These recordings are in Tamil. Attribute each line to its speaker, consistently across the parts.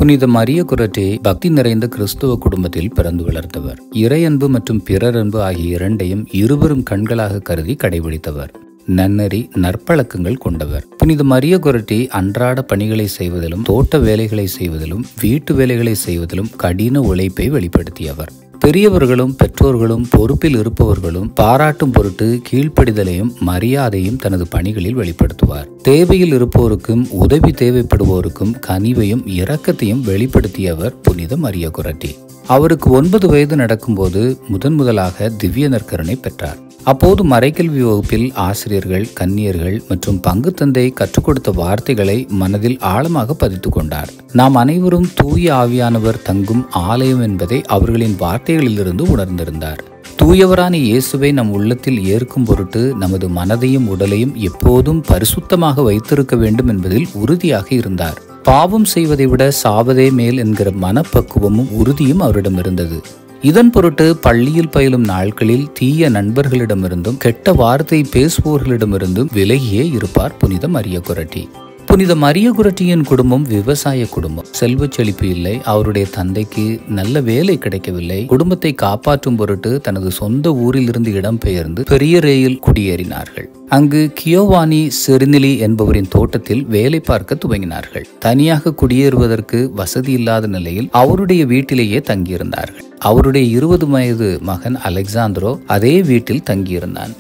Speaker 1: புனித மரிய குரட்டி பக்தி நிறைந்த கிறிஸ்துவ குடும்பத்தில் பிறந்து வளர்ந்தவர். இறையன்பு மற்றும் பிறரன்பு ஆகிய இரண்டையும் இருவரும் கண்களாக கருதி கடைபிடித்தவர். நன்னறி நற்பழக்கங்கள் கொண்டவர். புனித மரிய குரட்டி அன்றாட பணிகளை செய்வதிலும், தோட்ட வேலைகளை செய்வதிலும், வீட்டு வேலைகளை செய்வதிலும் கடின உழைப்பை வெளிப்படுத்தியவர். பெரியவர்களும் பெற்றோர்களும் பொறுப்பில் இருப்பவர்களும் பாராட்டும் பொருட்டு கீழ்ப்படிதலையும் மரியாதையும் தனது பணிகளில் வெளிப்படுத்துவார். தேவையில் இருப்போருக்கும் உதவி தேவைப்படுவோருக்கும் கனிவையும் இரக்கத்தையும் வெளிப்படுத்தியவர் புனித மரிய குரட்டி. அவருக்கு 9 வயது நடக்கும்போது முதலாக திவ்ய நற்கருணை பெற்றார். அப்போது மறைக்கல்வி வகுப்பில் ஆசிரியர்கள், கன்னியர்கள் மற்றும் பங்கு தந்தை கற்றுக் கொடுத்த வார்த்தைகளை மனதில் ஆழமாக பதித்து கொண்டார். நாம் அனைவரும் தூய ஆவியானவர் தங்கும் ஆலயம் என்பதை அவர்களின் வார்த்தைகளிலிருந்து உணர்ந்திருந்தார். தூயவரான இயேசுவை நம் உள்ளத்தில் ஏற்கும் பொருட்டு நமது மனதையும் உடலையும் எப்போதும் பரிசுத்தமாக வைத்திருக்க வேண்டும் என்பதில் உறுதியாக இருந்தார். பாவம் செய்வதை விட சாவதே மேல் என்கிற மனப்பக்குவமும் உறுதியும் அவரிடம் இருந்தது. இதன் பொருட்டு பள்ளியில் பயிலும் நாட்களில் தீய நண்பர்களிடமிருந்தும் கெட்ட வார்த்தை பேசுவோர்களிடமிருந்தும் விலகியே இருப்பார் புனித மரிய குரட்டி. புனித மரிய குரட்டியின் குடும்பம் விவசாய குடும்பம். செல்வ செழிப்பு இல்லை. அவருடைய தந்தைக்கு நல்ல வேலை கிடைக்கவில்லை. குடும்பத்தை காப்பாற்றும் பொருட்டு தனது சொந்த ஊரில் இருந்து இடம்பெயர்ந்து பெரியரேயில் குடியேறினார்கள். அங்கு கியோவானி செரினிலி என்பவரின் தோட்டத்தில் வேலை பார்க்க துவங்கினார்கள். தனியாக குடியேறுவதற்கு வசதி இல்லாத நிலையில் அவருடைய வீட்டிலேயே தங்கியிருந்தார்கள். அவருடைய 20 வயது மகன் அலெக்சாந்திரோ அதே வீட்டில் தங்கியிருந்தான்.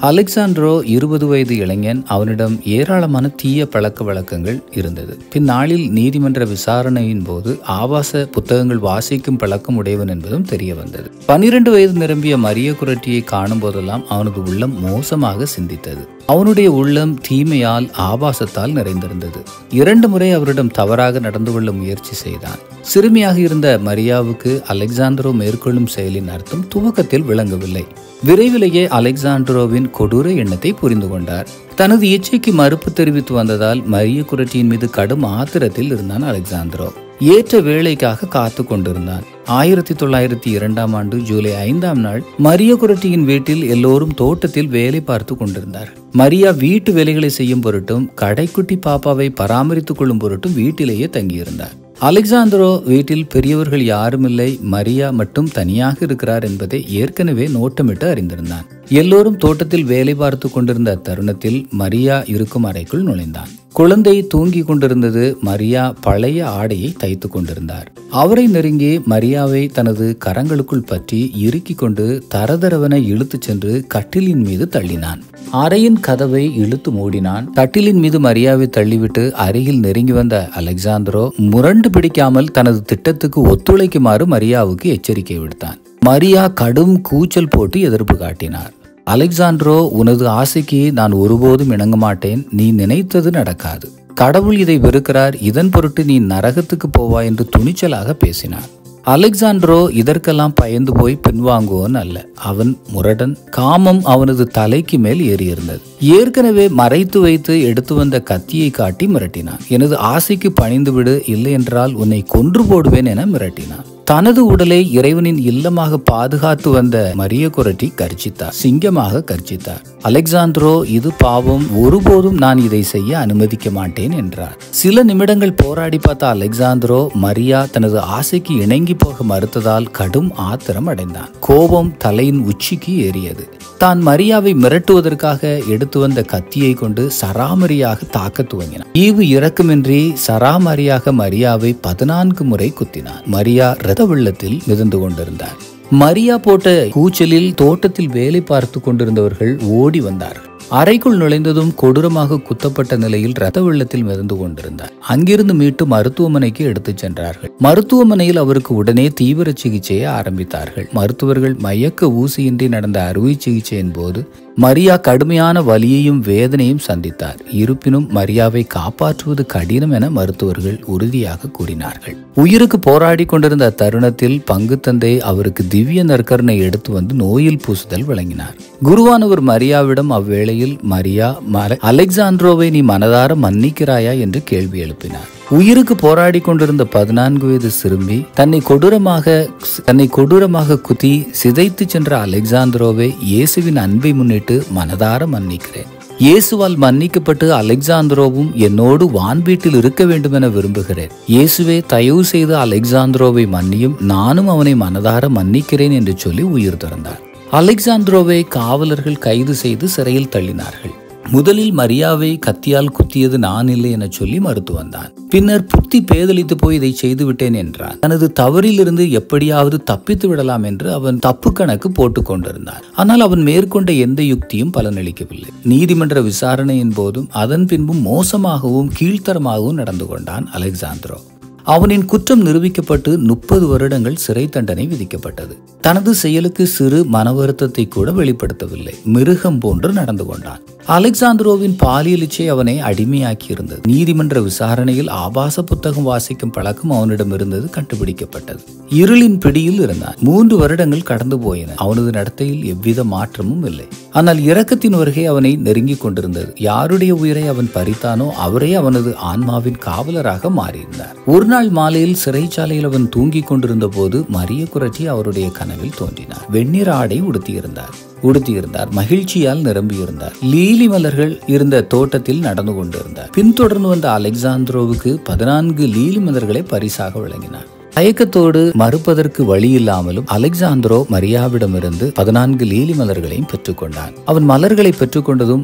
Speaker 1: அலெக்சாண்ட்ரோ 20 வயது இளைஞன். அவனிடம் ஏராளமான தீய பழக்க வழக்கங்கள் இருந்தது. பின்னாளில் நீதிமன்ற விசாரணையின் போது ஆபாச புத்தகங்கள் வாசிக்கும் பழக்கம் உடையவன் என்பதும் தெரிய வந்தது. 12 வயது நிரம்பிய மரிய குரட்டியை காணும் போதெல்லாம் அவனது உள்ளம் மோசமாக சிந்தித்தது. அவனுடைய உள்ளம் தீமையால், ஆபாசத்தால் நிறைந்திருந்தது. 2 முறை அவரிடம் தவறாக நடந்து கொள்ள முயற்சி செய்தான். சிறுமியாக இருந்த மரியாவுக்கு அலெக்சாண்ட்ரோ மேற்கொள்ளும் செயலின் அர்த்தம் துவக்கத்தில் விளங்கவில்லை. விரைவிலேயே அலெக்சாண்ட்ரோவின் கொடூர எண்ணத்தை புரிந்து கொண்டார். தனது இச்சைக்கு மறுப்பு தெரிவித்து வந்ததால் மரிய குரட்டியின் மீது கடும் ஆத்திரத்தில் இருந்தான் அலெக்சாண்ட்ரோ. ஏற்ற வேலைக்காக காத்து கொண்டிருந்தான். 1902 ஆண்டு ஜூலை 5ஆம் நாள் மரிய குரட்டியின் வீட்டில் எல்லோரும் தோட்டத்தில் வேலை பார்த்து கொண்டிருந்தார். மரியா வீட்டு வேலைகளை செய்யும் பொருட்டும் கடைக்குட்டி பாப்பாவை பராமரித்துக் கொள்ளும் பொருட்டும் வீட்டிலேயே தங்கியிருந்தார். அலெக்சாண்ட்ரோ வீட்டில் பெரியவர்கள் யாரும் இல்லை, மரியா மட்டும் தனியாக இருக்கிறார் என்பதை ஏற்கனவே நோட்டமிட்டு அறிந்திருந்தான். எல்லோரும் தோட்டத்தில் வேலை பார்த்து கொண்டிருந்த தருணத்தில் மரியா இருக்கும் அறைக்குள் நுழைந்தான். குழந்தை தூங்கி கொண்டிருந்தது. மரியா பழைய ஆடையை தைத்து கொண்டிருந்தார். அவரை நெருங்கி மரியாவை தனது கரங்களுக்குள் பற்றி இறுக்கி கொண்டு தரதரவென இழுத்துச் சென்று கட்டிலின் மீது தள்ளினான். அறையின் கதவை இழுத்து மூடினான். கட்டிலின் மீது மரியாவை தள்ளிவிட்டு அருகில் நெருங்கி வந்த அலெக்சாண்ட்ரோ முரண்டு பிடிக்காமல் தனது திட்டத்துக்கு ஒத்துழைக்குமாறு மரியாவுக்கு எச்சரிக்கை விடுத்தான். மரியா கடும் கூச்சல் போட்டு எதிர்ப்பு காட்டினார். அலெக்சாண்ட்ரோ, உனது ஆசைக்கு நான் ஒருபோதும் இணங்க மாட்டேன். நீ நினைத்தது நடக்காது. கடவுள் இதை வெறுக்கிறார். இதன் பொருட்டு நீ நரகத்துக்கு போவாய் என்று துணிச்சலாக பேசினார். அலெக்சாண்ட்ரோ இதற்கெல்லாம் பயந்து போய் பின்வாங்குவோன் அல்ல. அவன் முரடன். காமம் அவனது தலைக்கு மேல் ஏறியிருந்தது. ஏற்கனவே மறைத்து வைத்து எடுத்து வந்த கத்தியை காட்டி மிரட்டினான். எனது ஆசைக்கு பணிந்துவிடு, இல்லை என்றால் உன்னை கொன்று போடுவேன் என மிரட்டினான். தனது உடலை இறைவனின் இல்லமாக பாதுகாத்து வந்த மரிய குரட்டி கர்ஜித்தார். சிங்கமாக கர்ஜித்தார். அலெக்சாண்ட்ரோ, இது பாவம், ஒருபோதும் நான் இதை செய்ய அனுமதிக்க மாட்டேன் என்றார். சில நிமிடங்கள் போராடி பார்த்த அலெக்சாண்ட்ரோ மரியா தனது ஆசைக்கு இணங்கி போக மறுத்ததால் கடும் ஆத்திரம் அடைந்தான். கோபம் தலையின் உச்சிக்கு ஏறியது. தான் மரியாவை மிரட்டுவதற்காக எடுத்து வந்த கத்தியை கொண்டு சராமரியாக தாக்க துவங்கினான். ஈவு இரக்கமின்றி சராமரியாக மரியாவை 14 முறை குத்தினார். மரியா இரத்த வெள்ளத்தில் மிதந்து கொண்டிருந்தார். மரியா போட்ட கூச்சலில் தோட்டத்தில் வேலை பார்த்து கொண்டிருந்தவர்கள் ஓடி வந்தார்கள். அறைக்குள் நுழைந்ததும் கொடூரமாக குத்தப்பட்ட நிலையில் இரத்த வெள்ளத்தில் மிதந்து கொண்டிருந்தார். அங்கிருந்து மீட்டு மருத்துவமனைக்கு எடுத்துச் சென்றார்கள். மருத்துவமனையில் அவருக்கு உடனே தீவிர சிகிச்சையை ஆரம்பித்தார்கள். மருத்துவர்கள் மயக்க ஊசியின்றி நடந்த அறுவை சிகிச்சையின் போது மரியா கடுமையான வலியையும் வேதனையும் சந்தித்தார். இருப்பினும் மரியாவை காப்பாற்றுவது கடினம் என மருத்துவர்கள் உறுதியாக கூறினார்கள். உயிருக்கு போராடி கொண்டிருந்த தருணத்தில் பங்கு தந்தை அவருக்கு திவ்ய நற்கருணை எடுத்து வந்து நோயில் பூசுதல் வழங்கினார். குருவானவர் மரியாவிடம் அவ்வேளையில், மரியா, அலெக்சாண்ட்ரோவை நீ மனதார மன்னிக்கிறாயா என்று கேள்வி எழுப்பினார். உயிருக்கு போராடி கொண்டிருந்த 14 வயது சிறுமி தன்னை கொடூரமாக குத்தி சிதைத்து சென்ற அலெக்சாண்ட்ரோவை இயேசுவின் அன்பை முன்னிட்டு மனதார மன்னிக்கிறேன். இயேசுவால் மன்னிக்கப்பட்டு அலெக்சாந்திரோவும் என்னோடு வான்வீட்டில் இருக்க வேண்டும் என விரும்புகிறேன். இயேசுவே, தயவு செய்து அலெக்சாந்திரோவை மன்னியும், நானும் அவனை மனதார மன்னிக்கிறேன் என்று சொல்லி உயிர் துறந்தார். அலெக்சாந்திரோவை காவலர்கள் கைது செய்து சிறையில் தள்ளினார்கள். முதலில் மரியாவை கத்தியால் குத்தியது நான் இல்லை என சொல்லி மறுத்து வந்தான். பின்னர் புத்தி பேதலித்து போய் இதை செய்து விட்டேன் என்றான். தனது தவறிலிருந்து எப்படியாவது தப்பித்து விடலாம் என்று அவன் தப்பு கணக்கு போட்டுக் கொண்டிருந்தான். ஆனால் அவன் மேற்கொண்ட எந்த யுக்தியும் பலனளிக்கவில்லை. நீதிமன்ற விசாரணையின் போதும் அதன் பின்பும் மோசமாகவும் கீழ்த்தரமாகவும் நடந்து கொண்டான் அலெக்சாந்திரோ. அவனின் குற்றம் நிரூபிக்கப்பட்டு 30 வருடங்கள் சிறை தண்டனை விதிக்கப்பட்டது. தனது செயலுக்கு சிறு மன வருத்தத்தை கூட வெளிப்படுத்தவில்லை. மிருகம் போன்று நடந்து கொண்டான். அலெக்சாந்திரோவின் பாலியல் இச்சை அவனை அடிமையாக்கி இருந்தது. நீதிமன்ற விசாரணையில் ஆபாச புத்தகம் வாசிக்கும் பழக்கம் அவனிடம் இருந்தது கண்டுபிடிக்கப்பட்டது. இருளின் பிடியில் இருந்தான். 3 வருடங்கள் கடந்து போயின. அவனது நடத்தையில் எவ்வித மாற்றமும் இல்லை. ஆனால் இரக்கத்தின் வருகை அவனை நெருங்கி கொண்டிருந்தது. யாருடைய உயிரை அவன் பறித்தானோ அவரே அவனது ஆன்மாவின் காவலராக மாறியிருந்தார். ஒரு நாள் மாலையில் சிறைச்சாலையில் அவன் தூங்கிக் கொண்டிருந்த போது மரிய குரட்டி அவருடைய கனவில் தோன்றினார். வெண்ணிற ஆடை உடுத்தியிருந்தார். மகிழ்ச்சியால் நிரம்பியிருந்தார். லீலி மலர்கள் இருந்த தோட்டத்தில் நடந்து கொண்டிருந்தார். பின்தொடர்ந்து வந்த அலெக்சாந்திரோவுக்கு 14 லீலி மலர்களை பரிசாக வழங்கினார். தயக்கத்தோடு மறுப்பதற்கு வழி இல்லாமலும் அலெக்சாந்திரோ மரியாவிடமிருந்து 14 லீலி மலர்களையும் பெற்றுக்கொண்டான். அவன் மலர்களை பெற்றுக்கொண்டதும்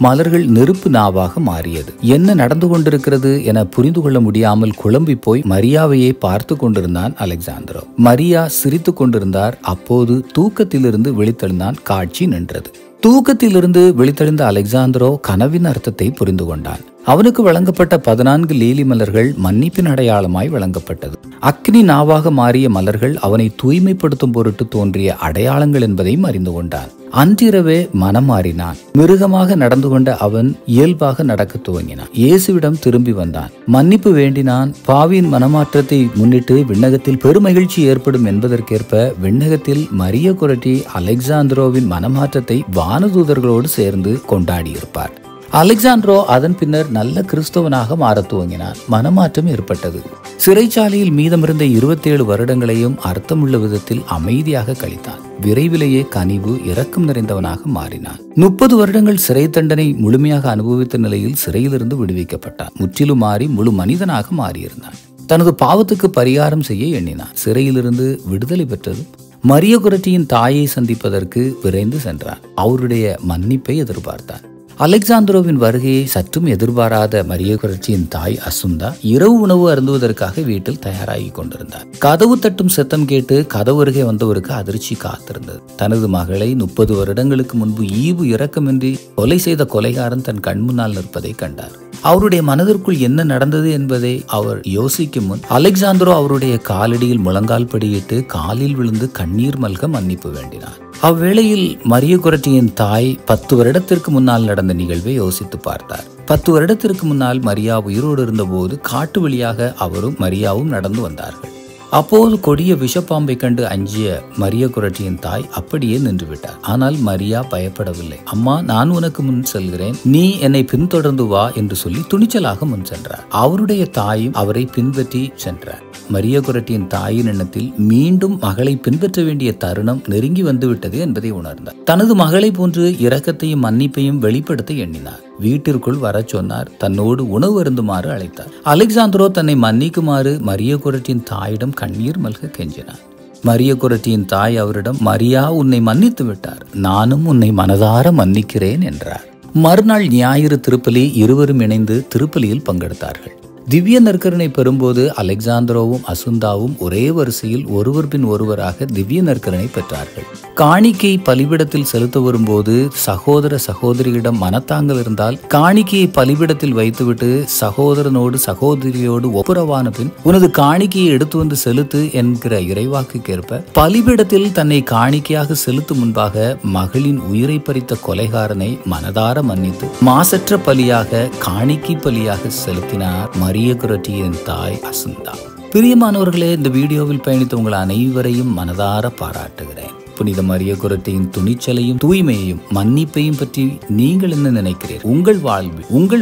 Speaker 1: மலர்கள் நெருப்பு நாவாக மாறியது. என்ன நடந்து கொண்டிருக்கிறது என புரிந்து கொள்ள முடியாமல் குழம்பி போய் மரியாவையே பார்த்து கொண்டிருந்தான் அலெக்சாந்திரோ. மரியா சிரித்து கொண்டிருந்தார். அப்போது தூக்கத்திலிருந்து விழித்தெழுந்தான். காட்சி நின்றது. தூக்கத்திலிருந்து விழித்தெழுந்த அலெக்சாந்திரோ கனவின் அர்த்தத்தை புரிந்து கொண்டான். அவனுக்கு வழங்கப்பட்ட 14 லீலி மலர்கள் மன்னிப்பின் அடையாளமாய் வழங்கப்பட்டது. அக்னி நாவாக மாறிய மலர்கள் அவனை தூய்மைப்படுத்தும் பொருட்டு தோன்றிய அடையாளங்கள் என்பதையும் அறிந்து கொண்டான். அன்றிரவே மனம் மாறினான். மிருகமாக நடந்து கொண்ட அவன் இயல்பாக நடக்க துவங்கினான். இயேசுவிடம் திரும்பி வந்தான். மன்னிப்பு வேண்டினான். பாவியின் மனமாற்றத்தை முன்னிட்டு விண்ணகத்தில் பெருமகிழ்ச்சி ஏற்படும் என்பதற்கேற்ப விண்ணகத்தில் மரிய குரட்டி அலெக்சாந்திரோவின் மனமாற்றத்தை வானதூதர்களோடு சேர்ந்து கொண்டாடியிருப்பார். அலெக்சாந்திரோ அதன் பின்னர் நல்ல கிறிஸ்தவனாக மாற துவங்கினான். மனமாற்றம் ஏற்பட்டது. சிறைச்சாலையில் மீதமிருந்த 27 வருடங்களையும் அர்த்தமுள்ள விதத்தில் அமைதியாக கழித்தான். விரைவிலேயே கனிவு, இரக்கம் நிறைந்தவனாக மாறினான். 30 வருடங்கள் சிறை தண்டனை முழுமையாக அனுபவித்த நிலையில் சிறையிலிருந்து விடுவிக்கப்பட்டான். முற்றிலும் மாறி முழு மனிதனாக மாறியிருந்தான். தனது பாவத்துக்கு பரிகாரம் செய்ய எண்ணினான். சிறையிலிருந்து விடுதலை பெற்றதும் மரிய குரட்டியின் தாயை சந்திப்பதற்கு விரைந்து சென்றான். அவருடைய மன்னிப்பை எதிர்பார்த்தான். அலெக்சாந்திரோவின் வருகையை சற்றும் எதிர்பாராத மரிய குரட்சியின் தாய் அசுந்தா இரவு உணவு அருந்துவதற்காக வீட்டில் தயாராகி கொண்டிருந்தார். கதவு தட்டும் சத்தம் கேட்டு கதவு அருகே வந்தவருக்கு அதிர்ச்சி காத்திருந்தது. தனது மகளை 30 வருடங்களுக்கு முன்பு ஈவு இரக்கமின்றி கொலை செய்த கொலைகாரன் தன் கண்முன்னால் நிற்பதை கண்டார். அவருடைய மனதிற்குள் என்ன நடந்தது என்பதை அவர் யோசிக்கும் முன் அலெக்சாந்திரோ அவருடைய காலடியில் முழங்கால் படியிட்டு காலில் விழுந்து கண்ணீர் மல்க மன்னிப்பு வேண்டினார். அவ்வேளையில் மரிய குரட்டியின் தாய் 10 வருடத்திற்கு முன்னால் நடந்த நிகழ்வை யோசித்து பார்த்தார். 10 வருடத்திற்கு முன்னால் மரியா உயிரோடு இருந்தபோது காட்டு வழியாக அவரும் மரியாவும் நடந்து வந்தார்கள். அப்போது கொடிய விஷப்பாம்பை கண்டு அஞ்சிய மரிய குரட்டியின் தாய் அப்படியே நின்று விட்டார். ஆனால் மரியா பயப்படவில்லை. அம்மா, நான் உனக்கு முன் செல்கிறேன், நீ என்னை பின்தொடர்ந்து வா என்று சொல்லி துணிச்சலாக முன் சென்றார். அவருடைய தாயும் அவரை பின்பற்றி சென்றார். மரிய குரட்டியின் தாயின் எண்ணத்தில் மீண்டும் மகளை பின்பற்ற வேண்டிய தருணம் நெருங்கி வந்துவிட்டது என்பதை உணர்ந்தார். தனது மகளை போன்று இரக்கத்தையும் மன்னிப்பையும் வெளிப்படுத்த எண்ணினார். வீட்டிற்குள் வர சொன்னார். தன்னோடு உணவு அருந்துமாறு அழைத்தார். அலெக்சாந்திரோ தன்னை மன்னிக்குமாறு மரிய குரட்டியின் தாயிடம் கண்ணீர் மல்க கெஞ்சினார். மரிய குரட்டியின் தாய் அவரிடம், மரியா உன்னை மன்னித்து விட்டார், நானும் உன்னை மனதார மன்னிக்கிறேன் என்றார். மறுநாள் ஞாயிறு திருப்பலி. இருவரும் இணைந்து திருப்பலியில் பங்கெடுத்தார்கள். திவ்ய நற்கருணை பெறும்போது அலெக்சாந்திரோவும் அசுந்தாவும் ஒரே வரிசையில் ஒருவர் பின் ஒருவராக திவ்ய நற்கருணை பெற்றார்கள். காணிக்கை பலிபிடத்தில் செலுத்த வரும்போது சகோதர சகோதரியிடம் மனத்தாங்கல் இருந்தால் காணிக்கையை பலிபிடத்தில் வைத்துவிட்டு சகோதரனோடு சகோதரியோடு ஒப்புரவான பின் உனது காணிக்கையை எடுத்து வந்து செலுத்து என்கிற இறைவாக்குக்கேற்ப பலிபிடத்தில் தன்னை காணிக்கையாக செலுத்தும் முன்பாக மகளின் உயிரை பறித்த கொலைகாரனை மனதார மன்னித்து மாசற்ற பலியாக காணிக்கை பலியாக செலுத்தினார் மரிய குரட்டியின் தாய் அசுந்தா. பிரியமானவர்களே, இந்த வீடியோவில் பயணித்த உங்கள் அனைவரையும் மனதார பாராட்டுகிறேன். புனித மரிய குரட்டியின் துணிச்சலையும் தூய்மையையும் மன்னிப்பையும் பற்றி நீங்கள் என்ன நினைக்கிறீர்கள்? உங்கள்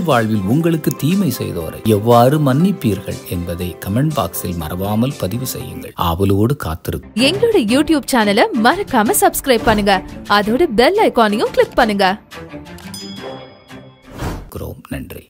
Speaker 1: வாழ்வில் உங்களுக்கு தீமை செய்தோரை எவ்வாறு மன்னிப்பீர்கள் என்பதை கமெண்ட் பாக்ஸில் மறவாமல் பதிவு செய்யுங்கள். ஆவலோடு காத்திருக்கும்.
Speaker 2: எங்களோட யூடியூப் சேனலை மறக்காம சப்ஸ்கிரைப் பண்ணுங்க. அதோட பெல் ஐகானையும் கிளிக் பண்ணுங்க.
Speaker 1: கேட்டுக்கொள்கிறோம். நன்றி.